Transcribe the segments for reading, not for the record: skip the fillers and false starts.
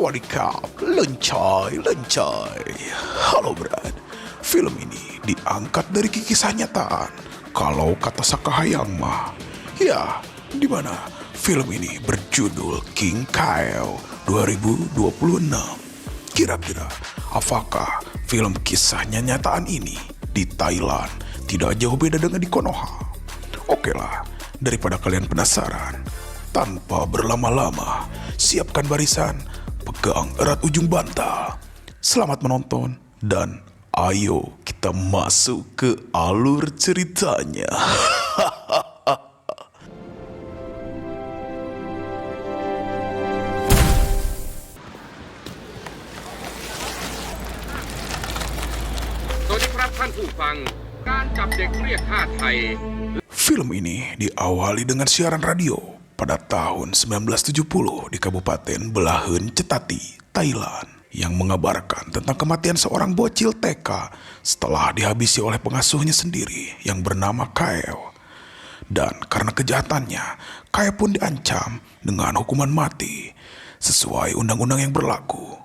Sawadikap, lencai, lencai. Halo Brad, film ini diangkat dari kisah nyataan. Kalau kata Sakahayang mah, ya, di mana film ini berjudul King Kyle 2026. Kira-kira, apakah film kisahnya nyataan ini di Thailand tidak jauh beda dengan di Konoha? Oke lah, daripada kalian penasaran, tanpa berlama-lama, siapkan barisan, pegang erat ujung bantal. Selamat menonton dan ayo kita masuk ke alur ceritanya.การจับเด็กเรียกค่าไทย Film ini diawali dengan siaran radio pada tahun 1970 di Kabupaten Belahen Cetati, Thailand, yang mengabarkan tentang kematian seorang bocil TK setelah dihabisi oleh pengasuhnya sendiri yang bernama Kyle. Dan karena kejahatannya, Kyle pun diancam dengan hukuman mati sesuai undang-undang yang berlaku.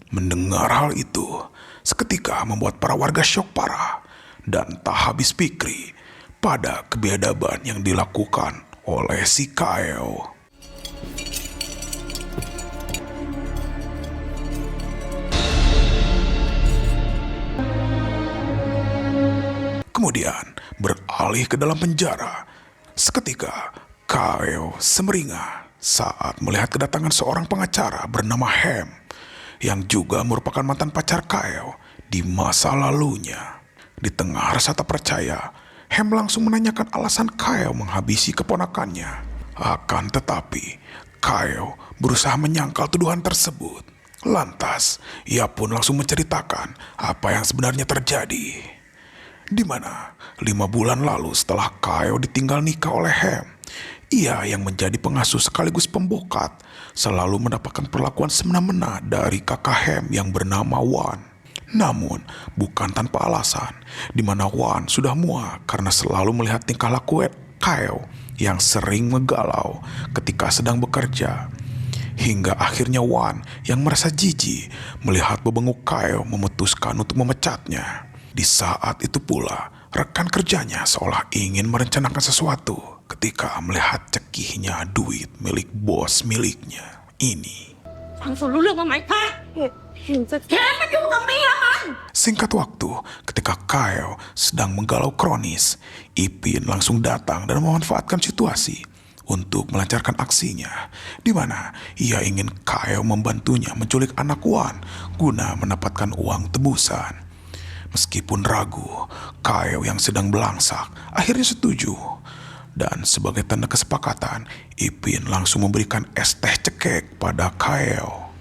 Mendengar hal itu, seketika membuat para warga syok parah dan tak habis pikir pada kebiadaban yang dilakukan oleh si Kyle. Kemudian beralih ke dalam penjara. Seketika Kyle semeringah saat melihat kedatangan seorang pengacara bernama Ham yang juga merupakan mantan pacar Kyle di masa lalunya. Di tengah rasa tak percaya, Ham langsung menanyakan alasan Kyle menghabisi keponakannya. Akan tetapi, Kyle berusaha menyangkal tuduhan tersebut. Lantas, ia pun langsung menceritakan apa yang sebenarnya terjadi. Di mana 5 bulan lalu setelah Kyle ditinggal nikah oleh Ham, ia yang menjadi pengasuh sekaligus pembokat selalu mendapatkan perlakuan semena-mena dari kakak Ham yang bernama Wan. Namun, bukan tanpa alasan, di mana Wan sudah muak karena selalu melihat tingkah laku Kyle yang sering menggalau ketika sedang bekerja. Hingga akhirnya Wan yang merasa jijik melihat bebenguk Kyle memutuskan untuk memecatnya. Di saat itu pula, rekan kerjanya seolah ingin merencanakan sesuatu ketika melihat cekihnya duit milik bos miliknya ini. Singkat waktu, ketika Kyle sedang menggalau kronis, Ipin langsung datang dan memanfaatkan situasi untuk melancarkan aksinya, di mana ia ingin Kyle membantunya menculik anak Wan guna mendapatkan uang tebusan. Meskipun ragu, Kyle yang sedang belangsak akhirnya setuju. Dan sebagai tanda kesepakatan, Ipin langsung memberikan es teh cekek pada Kyle.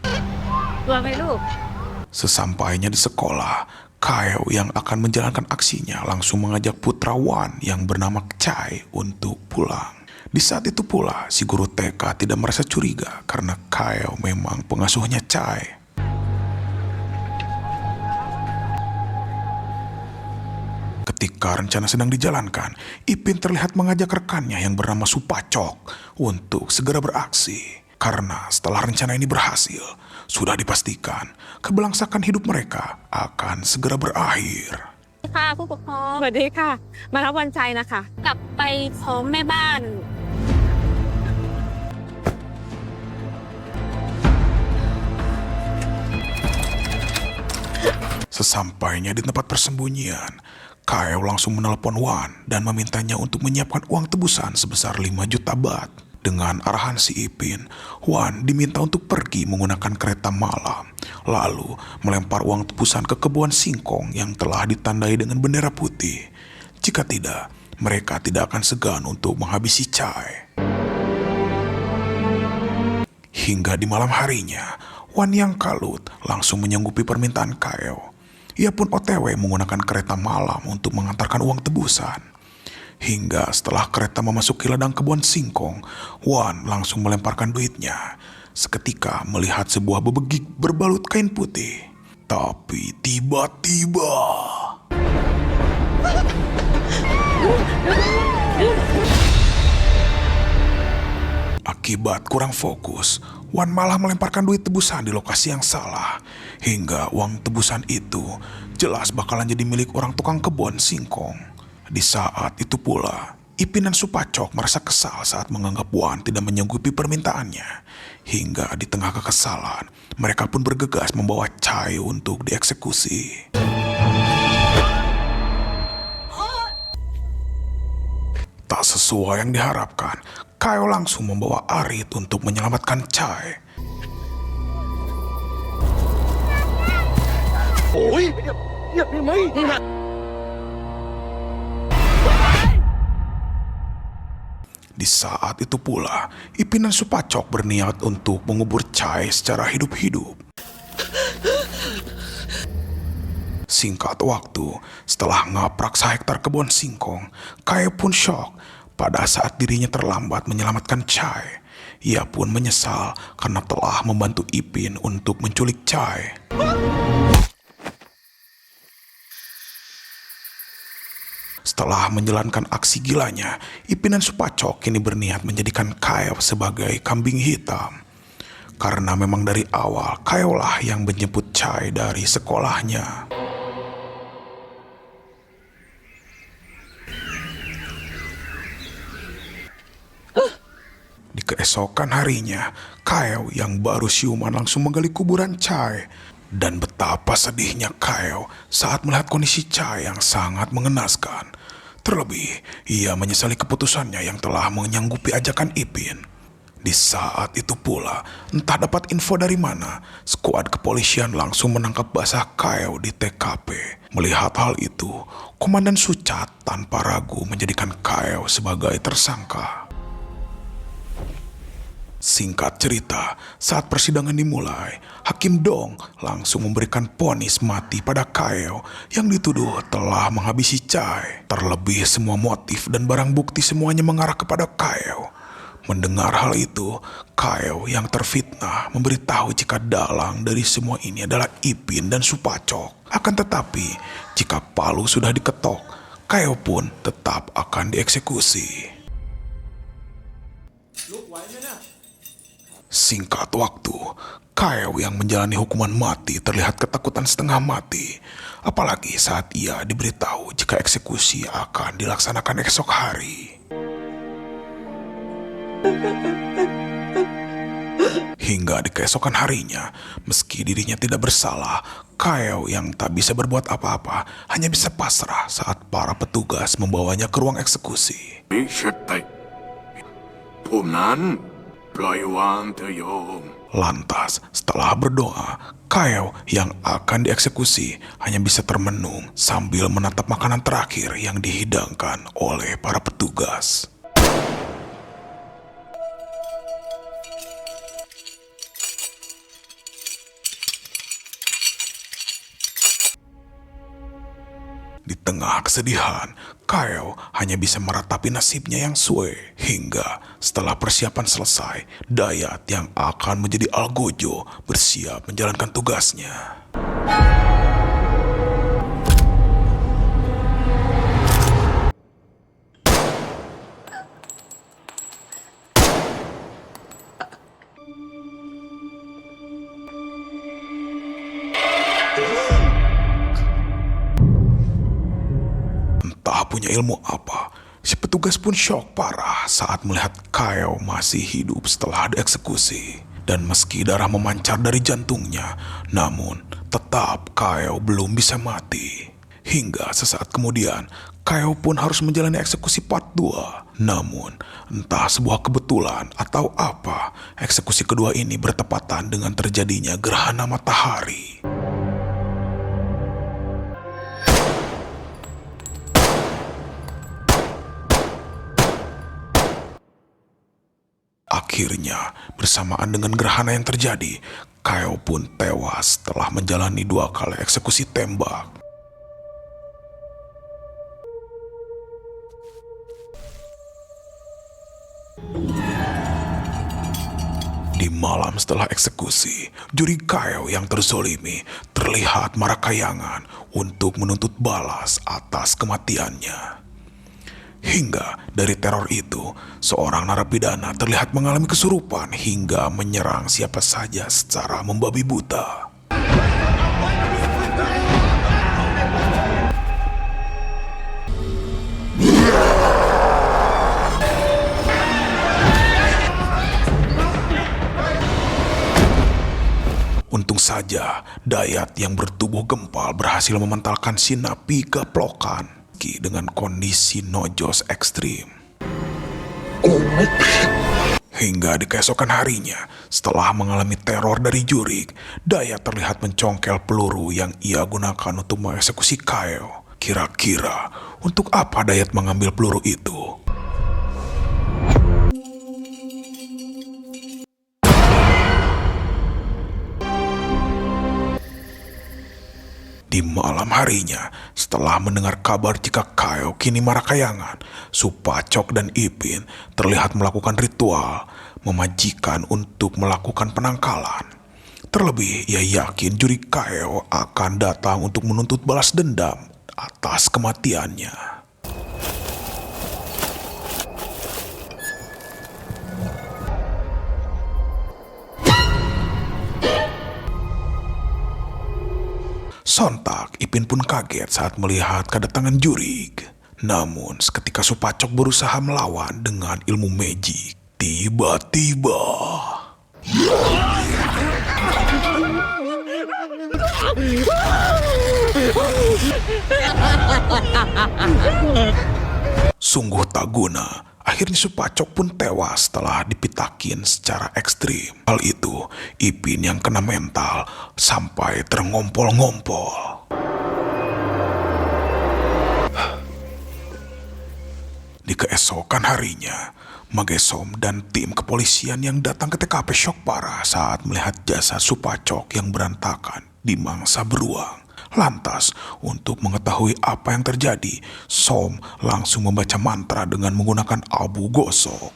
Sesampainya di sekolah, Kyle yang akan menjalankan aksinya langsung mengajak putra Wan yang bernama Chai untuk pulang. Di saat itu pula, si guru TK tidak merasa curiga karena Kyle memang pengasuhnya Chai. Ketika rencana sedang dijalankan, Ipin terlihat mengajak rekannya yang bernama Supacok untuk segera beraksi. Karena setelah rencana ini berhasil, sudah dipastikan keberlangsakan hidup mereka akan segera berakhir. ค่ะผู้ปกครองสวัสดีค่ะมารับวันใจนะคะกลับไปพร้อมแม่บ้าน Sesampainya di tempat persembunyian, Kyle langsung menelpon Wan dan memintanya untuk menyiapkan uang tebusan sebesar 5 juta baht. Dengan arahan si Ipin, Wan diminta untuk pergi menggunakan kereta malam, lalu melempar uang tebusan ke kebun singkong yang telah ditandai dengan bendera putih. Jika tidak, mereka tidak akan segan untuk menghabisi Chai. Hingga di malam harinya, Wan yang kalut langsung menyanggupi permintaan Kyle. Ia pun OTW menggunakan kereta malam untuk mengantarkan uang tebusan. Hingga setelah kereta memasuki ladang kebun singkong, Wan langsung melemparkan duitnya. Seketika melihat sebuah bebegik berbalut kain putih. Tapi tiba-tiba... Akibat kurang fokus, Wan malah melemparkan duit tebusan di lokasi yang salah. Hingga uang tebusan itu jelas bakalan jadi milik orang tukang kebun singkong. Di saat itu pula, Ipin dan Supacok merasa kesal saat menganggap Wan tidak menyanggupi permintaannya. Hingga di tengah kekesalan, mereka pun bergegas membawa Chai untuk dieksekusi. Tak sesuai yang diharapkan, Kaio langsung membawa Arit untuk menyelamatkan Chai. Di saat itu pula, Ipin dan Supacok berniat untuk mengubur Chai secara hidup-hidup. Singkat waktu, setelah ngaprak sehektar kebun singkong, Kaio pun syok pada saat dirinya terlambat menyelamatkan Chai. Ia pun menyesal karena telah membantu Ipin untuk menculik Chai. Setelah menjalankan aksi gilanya, Ipin dan Supacok kini berniat menjadikan Kaio sebagai kambing hitam. Karena memang dari awal Kaio lah yang menjemput Chai dari sekolahnya. Di keesokan harinya, Kaio yang baru siuman langsung menggali kuburan Chai. Dan betapa sedihnya Kaio saat melihat kondisi Chai yang sangat mengenaskan. Terlebih, ia menyesali keputusannya yang telah menyanggupi ajakan Ipin. Di saat itu pula, entah dapat info dari mana, skuad kepolisian langsung menangkap basah Kaio di TKP. Melihat hal itu, Komandan Sucat tanpa ragu menjadikan Kaio sebagai tersangka. Singkat cerita, saat persidangan dimulai, Hakim Dong langsung memberikan vonis mati pada Kaio yang dituduh telah menghabisi Chai. Terlebih semua motif dan barang bukti semuanya mengarah kepada Kaio. Mendengar hal itu, Kaio yang terfitnah memberitahu jika dalang dari semua ini adalah Ipin dan Supacok. Akan tetapi, jika palu sudah diketok, Kaio pun tetap akan dieksekusi. Singkat waktu, Kaio yang menjalani hukuman mati terlihat ketakutan setengah mati. Apalagi saat ia diberitahu jika eksekusi akan dilaksanakan esok hari. Hingga di keesokan harinya, meski dirinya tidak bersalah, Kaio yang tak bisa berbuat apa-apa hanya bisa pasrah saat para petugas membawanya ke ruang eksekusi. Lantas, setelah berdoa, Kaio yang akan dieksekusi hanya bisa termenung sambil menatap makanan terakhir yang dihidangkan oleh para petugas. Di tengah kesedihan, Kaio hanya bisa meratapi nasibnya yang suwe. Hingga setelah persiapan selesai, Dayat yang akan menjadi Algojo bersiap menjalankan tugasnya. Tak punya ilmu apa, si petugas pun syok parah saat melihat Kaio masih hidup setelah dieksekusi. Dan meski darah memancar dari jantungnya, namun tetap Kaio belum bisa mati. Hingga sesaat kemudian, Kaio pun harus menjalani eksekusi part 2. Namun, entah sebuah kebetulan atau apa, eksekusi kedua ini bertepatan dengan terjadinya gerhana matahari. Akhirnya, bersamaan dengan gerhana yang terjadi, Kaio pun tewas setelah menjalani 2 kali eksekusi tembak. Di malam setelah eksekusi, juri Kaio yang terzolimi terlihat marah kayangan untuk menuntut balas atas kematiannya. Hingga dari teror itu, seorang narapidana terlihat mengalami kesurupan hingga menyerang siapa saja secara membabi buta. Untung saja, Dayat yang bertubuh gempal berhasil mementalkan si napi gaplokan dengan kondisi nojos ekstrim. Hingga di keesokan harinya, setelah mengalami teror dari jurik, Dayat terlihat mencongkel peluru yang ia gunakan untuk mengeksekusi Kaeo. Kira-kira, untuk apa Dayat mengambil peluru itu? Di malam harinya, setelah mendengar kabar jika Kaeo kini marakayangan, Supacok dan Ipin terlihat melakukan ritual memajikan untuk melakukan penangkalan. Terlebih, ia yakin juri Kaeo akan datang untuk menuntut balas dendam atas kematiannya. Sontak, Ipin pun kaget saat melihat kedatangan jurik. Namun, seketika Supacok berusaha melawan dengan ilmu magic, tiba-tiba sungguh tak guna. Akhirnya Supacok pun tewas setelah dipitakin secara ekstrim. Hal itu, Ipin yang kena mental sampai terngompol-ngompol. Di keesokan harinya, Magesom dan tim kepolisian yang datang ke TKP syok parah saat melihat jasad Supacok yang berantakan di mangsa beruang. Lantas, untuk mengetahui apa yang terjadi, Som langsung membaca mantra dengan menggunakan abu gosok.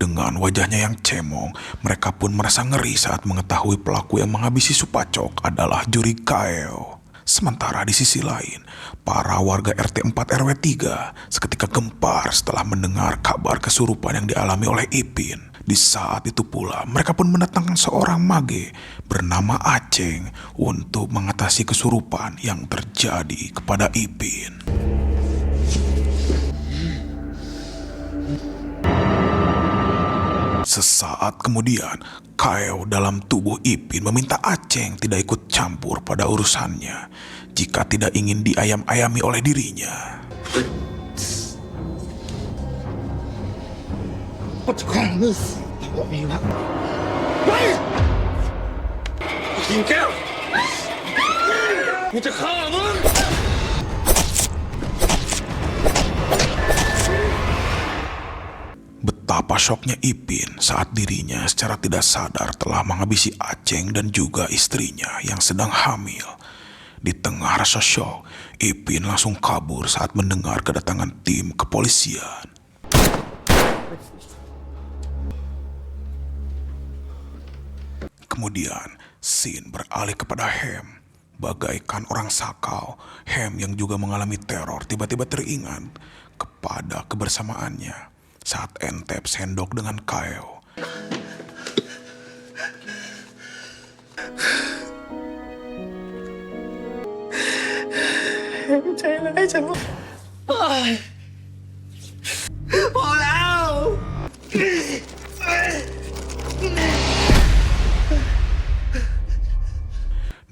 Dengan wajahnya yang cemong, mereka pun merasa ngeri saat mengetahui pelaku yang menghabisi Supacok adalah juri Kaeo. Sementara di sisi lain, para warga RT 4 RW 3 seketika gempar setelah mendengar kabar kesurupan yang dialami oleh Ipin. Di saat itu pula, mereka pun mendatangkan seorang mage bernama Aceng untuk mengatasi kesurupan yang terjadi kepada Ipin. Sesaat kemudian, Kaeo dalam tubuh Ipin meminta Aceng tidak ikut campur pada urusannya jika tidak ingin diayam-ayami oleh dirinya. Betapa syoknya Ipin saat dirinya secara tidak sadar telah menghabisi Aceng dan juga istrinya yang sedang hamil. Di tengah rasa syok, Ipin langsung kabur saat mendengar kedatangan tim kepolisian. Kemudian, scene beralih kepada Hem. Bagaikan orang sakau, Hem yang juga mengalami teror tiba-tiba teringat kepada kebersamaannya saat Entep sendok dengan Kaeo.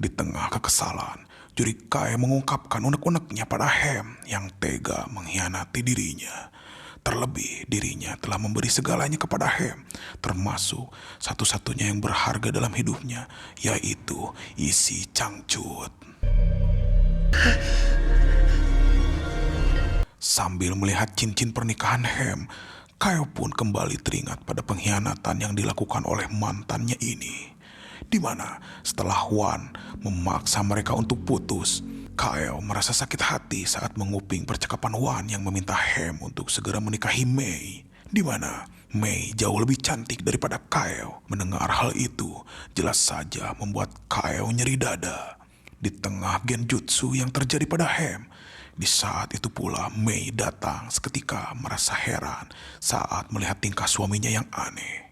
Di tengah kekesalan, juri Kaeo mengungkapkan unek-uneknya pada Hem yang tega mengkhianati dirinya. Terlebih dirinya telah memberi segalanya kepada Hem, termasuk satu-satunya yang berharga dalam hidupnya, yaitu isi cangcut. Sambil melihat cincin pernikahan Hem, Kaeo pun kembali teringat pada pengkhianatan yang dilakukan oleh mantannya ini. Di mana setelah Wan memaksa mereka untuk putus, Kaeo merasa sakit hati saat menguping percakapan Wan yang meminta Hem untuk segera menikahi Mei. di mana Mei jauh lebih cantik daripada Kaeo. Mendengar hal itu, jelas saja membuat Kaeo nyeri dada. Di tengah genjutsu yang terjadi pada Hem, di saat itu pula Mei datang seketika merasa heran saat melihat tingkah suaminya yang aneh.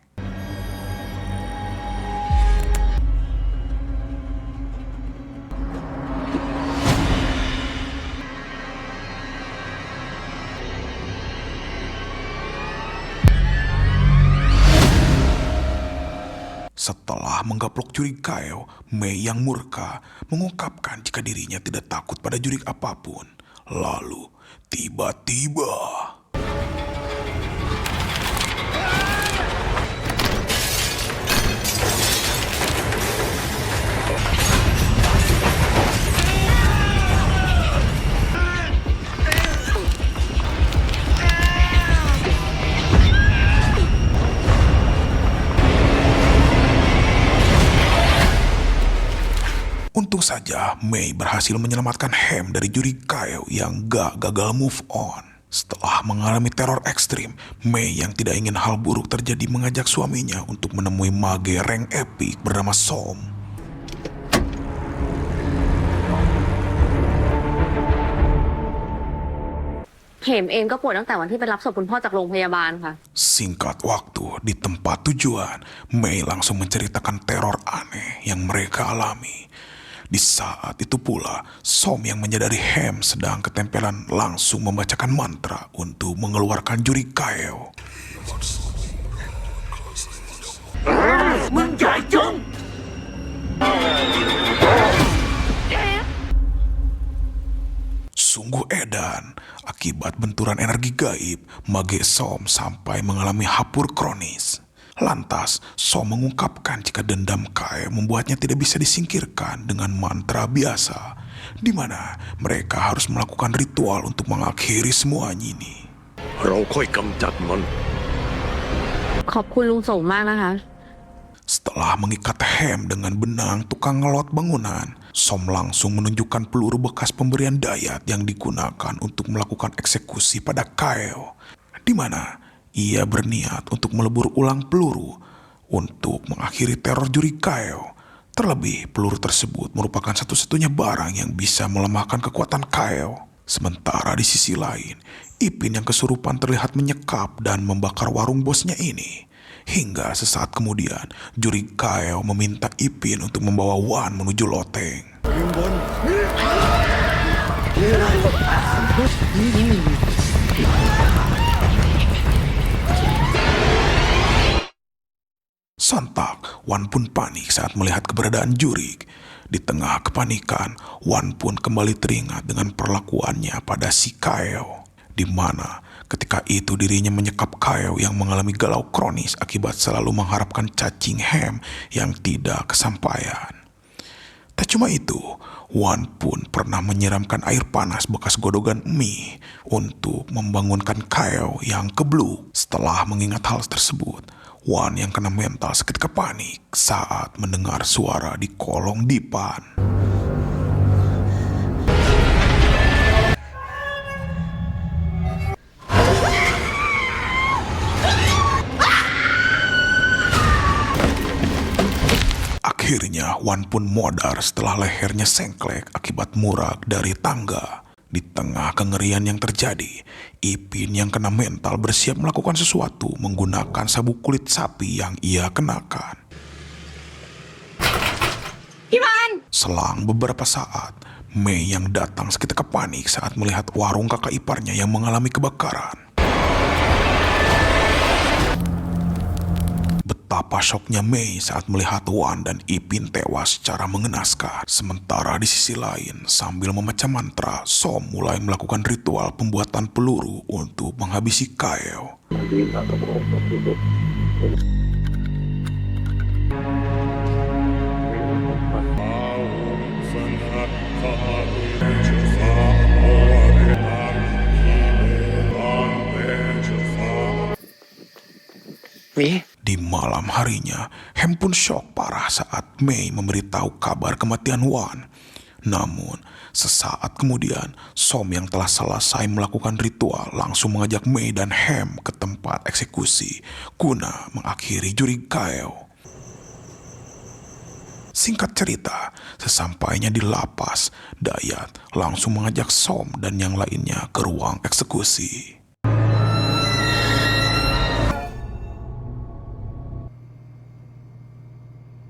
Setelah menggaplok jurig Kaeo, Mei yang murka mengungkapkan jika dirinya tidak takut pada jurig apapun. Lalu, tiba-tiba... Untung saja Mei berhasil menyelamatkan Hem dari jurig Kaeo yang gak gagal move on. Setelah mengalami teror ekstrim, Mei yang tidak ingin hal buruk terjadi mengajak suaminya untuk menemui mage rank epic bernama Som.เห็มเองก็ป่วยตั้งแต่วันที่ไปรับศพคุณพ่อจากโรงพยาบาลค่ะ Singkat waktu, di tempat tujuan, Mei langsung menceritakan teror aneh yang mereka alami. Di saat itu pula, Som yang menyadari Hem sedang ketempelan langsung membacakan mantra untuk mengeluarkan jurig Kaeo. Sungguh edan, akibat benturan energi gaib, mage Som sampai mengalami hapur kronis. Lantas, Som mengungkapkan jika dendam Kaeo membuatnya tidak bisa disingkirkan dengan mantra biasa, di mana mereka harus melakukan ritual untuk mengakhiri semuanya ini. เราค่อยกำจัดมัน ขอบคุณลุงโสมมากนะคะ Setelah mengikat Hem dengan benang tukang ngelot bangunan, Som langsung menunjukkan peluru bekas pemberian Dayat yang digunakan untuk melakukan eksekusi pada Kaeo, di mana ia berniat untuk melebur ulang peluru untuk mengakhiri teror jurig Kaeo. Terlebih, peluru tersebut merupakan satu-satunya barang yang bisa melemahkan kekuatan Kaeo. Sementara di sisi lain, Ipin yang kesurupan terlihat menyekap dan membakar warung bosnya ini. Hingga sesaat kemudian, jurig Kaeo meminta Ipin untuk membawa Wan menuju loteng. Sontak, Wan pun panik saat melihat keberadaan jurig. Di tengah kepanikan, Wan pun kembali teringat dengan perlakuannya pada si Kaeo, di mana ketika itu dirinya menyekap Kaeo yang mengalami galau kronis akibat selalu mengharapkan cacing Hem yang tidak kesampaian. Tak cuma itu, Wan pun pernah menyiramkan air panas bekas godogan mie untuk membangunkan Kaeo yang kebluk. Setelah mengingat hal tersebut, Wan yang kena mental seketika panik saat mendengar suara di kolong dipan. Akhirnya Wan pun modar setelah lehernya sengklek akibat murag dari tangga. Di tengah kengerian yang terjadi, Ipin yang kena mental bersiap melakukan sesuatu menggunakan sabuk kulit sapi yang ia kenakan. Ivan! Selang beberapa saat, Mei yang datang seketika panik saat melihat warung kakak iparnya yang mengalami kebakaran. Betapa syoknya Mei saat melihat Wan dan Ipin tewas secara mengenaskan. Sementara di sisi lain, sambil memecah mantra, Som mulai melakukan ritual pembuatan peluru untuk menghabisi Kaeo. Di malam harinya, Hem pun syok parah saat Mei memberitahu kabar kematian Wan. Namun, sesaat kemudian, Som yang telah selesai melakukan ritual langsung mengajak Mei dan Hem ke tempat eksekusi guna mengakhiri juri Kaeo. Singkat cerita, sesampainya di lapas, Dayat langsung mengajak Som dan yang lainnya ke ruang eksekusi.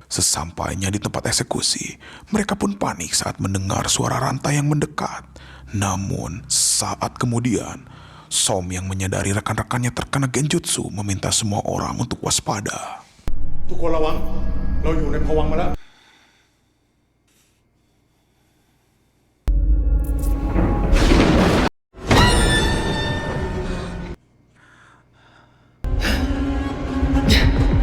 Sesampainya di tempat eksekusi, mereka pun panik saat mendengar suara rantai yang mendekat. Namun, saat kemudian, Som yang menyadari rekan-rekannya terkena genjutsu meminta semua orang untuk waspada. ทุกคนระวัง เราอยู่ในภวังค์มาแล้ว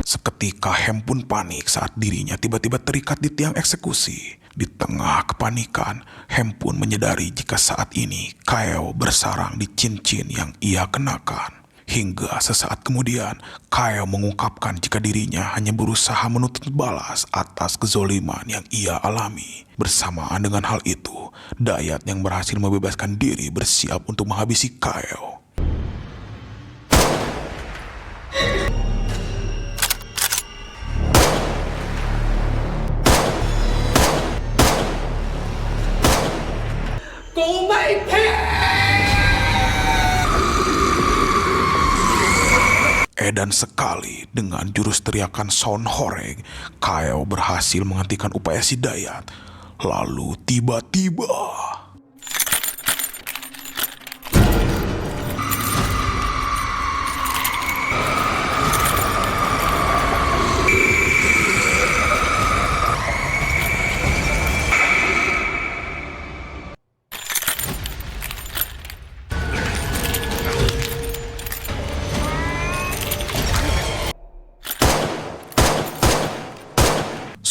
Seketika Hem pun panik saat dirinya tiba-tiba terikat di tiang eksekusi. Di tengah kepanikan, Hem pun menyadari jika saat ini Kaeo bersarang di cincin yang ia kenakan. Hingga sesaat kemudian, Kaeo mengungkapkan jika dirinya hanya berusaha menuntut balas atas kezoliman yang ia alami. Bersamaan dengan hal itu, Dayat yang berhasil membebaskan diri bersiap untuk menghabisi Kaeo. Edan sekali dengan jurus teriakan Son Horeg, Kaeo berhasil menghentikan upaya si Dayat. Lalu tiba-tiba...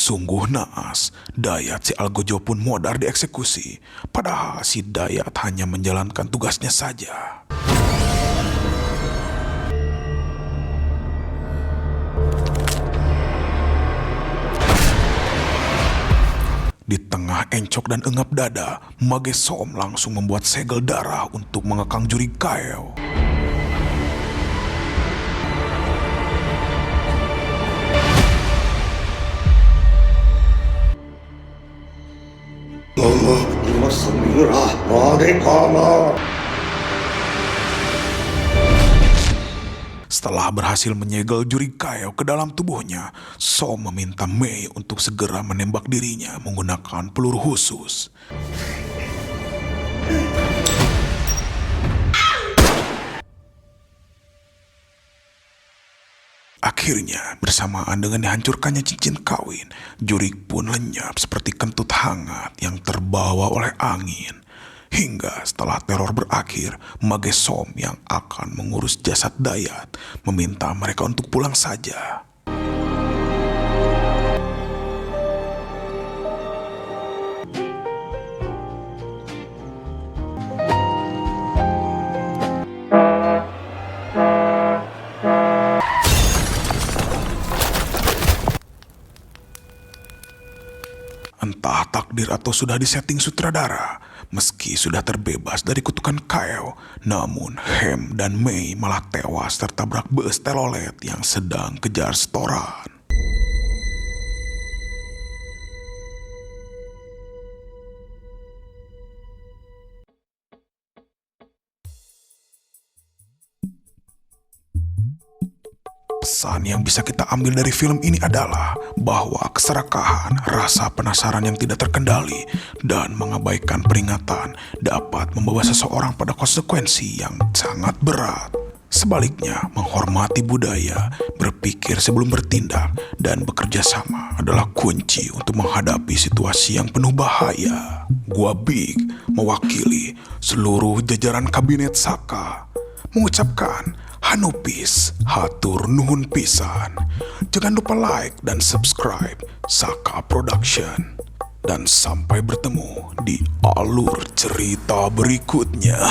Sungguh naas, Dayat si Algojo pun modar dieksekusi. Padahal si Dayat hanya menjalankan tugasnya saja. Di tengah encok dan engap dada, Mage Som langsung membuat segel darah untuk mengekang juri Kaeo. Setelah berhasil menyegel juri Kaeo ke dalam tubuhnya, Som meminta Mei untuk segera menembak dirinya menggunakan peluru khusus. Akhirnya, bersamaan dengan dihancurkannya cincin kawin, Jurik pun lenyap seperti kentut hangat yang terbawa oleh angin. Hingga setelah teror berakhir, Mage Som yang akan mengurus jasad Dayat meminta mereka untuk pulang saja. Entah takdir atau sudah disetting sutradara, meski sudah terbebas dari kutukan Kaeo, namun Hem dan Mei malah tewas tertabrak bus telolet yang sedang kejar setoran. Pesan yang bisa kita ambil dari film ini adalah bahwa keserakahan, rasa penasaran yang tidak terkendali, dan mengabaikan peringatan dapat membawa seseorang pada konsekuensi yang sangat berat. Sebaliknya, menghormati budaya, berpikir sebelum bertindak, dan bekerja sama adalah kunci untuk menghadapi situasi yang penuh bahaya. Gua Big, mewakili seluruh jajaran kabinet Saka, mengucapkan Hanupis, hatur nuhun pisan. Jangan lupa like dan subscribe Saka Production. Dan sampai bertemu di alur cerita berikutnya.